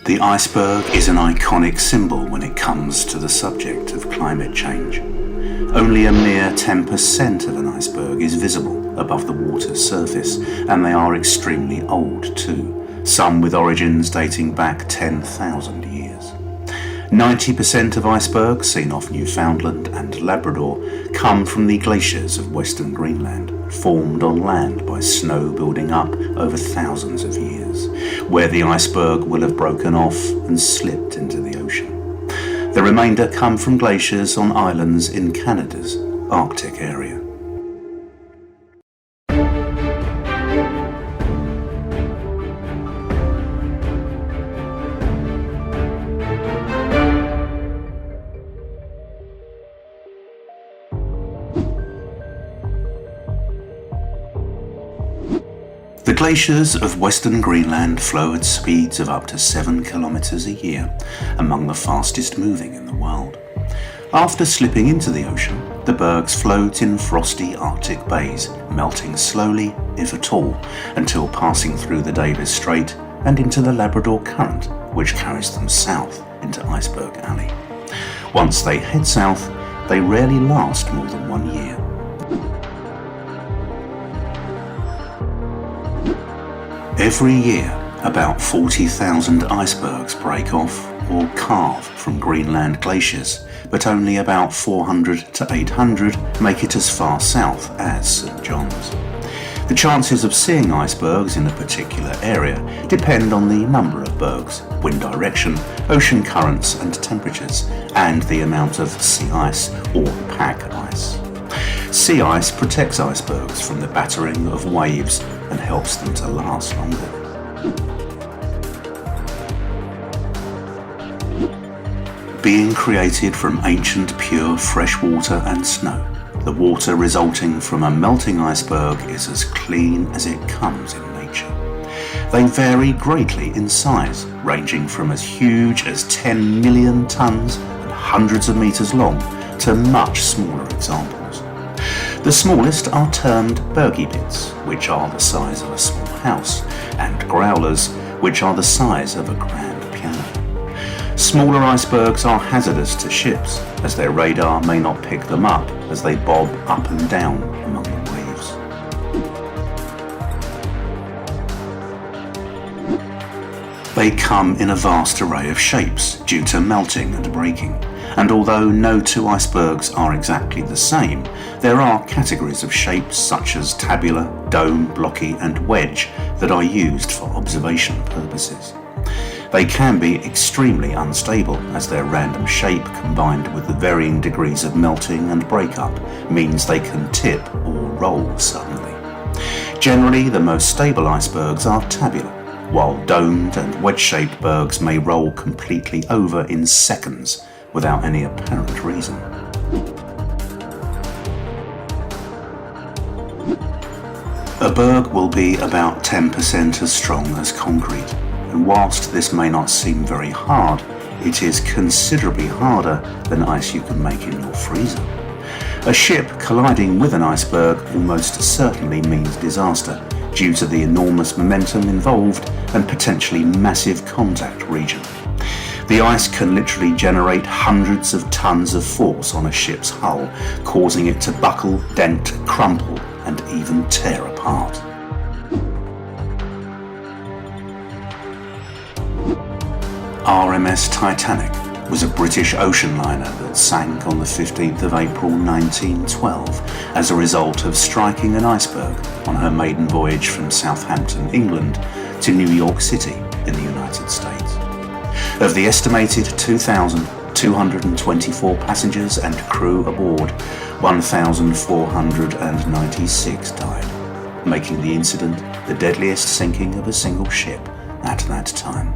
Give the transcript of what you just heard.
The iceberg is an iconic symbol when it comes to the subject of climate change. Only a mere 10% of an iceberg is visible above the water's surface, and they are extremely old too, some with origins dating back 10,000 years. 90% of icebergs seen off Newfoundland and Labrador come from the glaciers of western Greenland, formed on land by snow building up over thousands of years, where the iceberg will have broken off and slipped into the ocean. The remainder come from glaciers on islands in Canada's Arctic area. The glaciers of western Greenland flow at speeds of up to 7 kilometers a year, among the fastest moving in the world. After slipping into the ocean, the bergs float in frosty Arctic bays, melting slowly, if at all, until passing through the Davis Strait and into the Labrador Current, which carries them south into Iceberg Alley. Once they head south, they rarely last more than 1 year. Every year, about 40,000 icebergs break off or calve from Greenland glaciers, but only about 400 to 800 make it as far south as St. John's. The chances of seeing icebergs in a particular area depend on the number of bergs, wind direction, ocean currents and temperatures, and the amount of sea ice or pack ice. Sea ice protects icebergs from the battering of waves and helps them to last longer. Being created from ancient pure fresh water and snow, the water resulting from a melting iceberg is as clean as it comes in nature. They vary greatly in size, ranging from as huge as 10 million tons and hundreds of meters long to much smaller examples. The smallest are termed bergy bits, which are the size of a small house, and growlers, which are the size of a grand piano. Smaller icebergs are hazardous to ships, as their radar may not pick them up as they bob up and down among the waves. They come in a vast array of shapes due to melting and breaking, and although no two icebergs are exactly the same, there are categories of shapes such as tabular, dome, blocky and wedge that are used for observation purposes. They can be extremely unstable, as their random shape combined with the varying degrees of melting and breakup means they can tip or roll suddenly. Generally, the most stable icebergs are tabular, while domed and wedge-shaped bergs may roll completely over in seconds without any apparent reason. A berg will be about 10% as strong as concrete, and whilst this may not seem very hard, it is considerably harder than ice you can make in your freezer. A ship colliding with an iceberg almost certainly means disaster due to the enormous momentum involved and potentially massive contact region. The ice can literally generate hundreds of tons of force on a ship's hull, causing it to buckle, dent, crumple, and even tear apart. RMS Titanic was a British ocean liner that sank on the 15th of April 1912 as a result of striking an iceberg on her maiden voyage from Southampton, England to New York City in the United States. Of the estimated 2,224 passengers and crew aboard, 1,496 died, making the incident the deadliest sinking of a single ship at that time.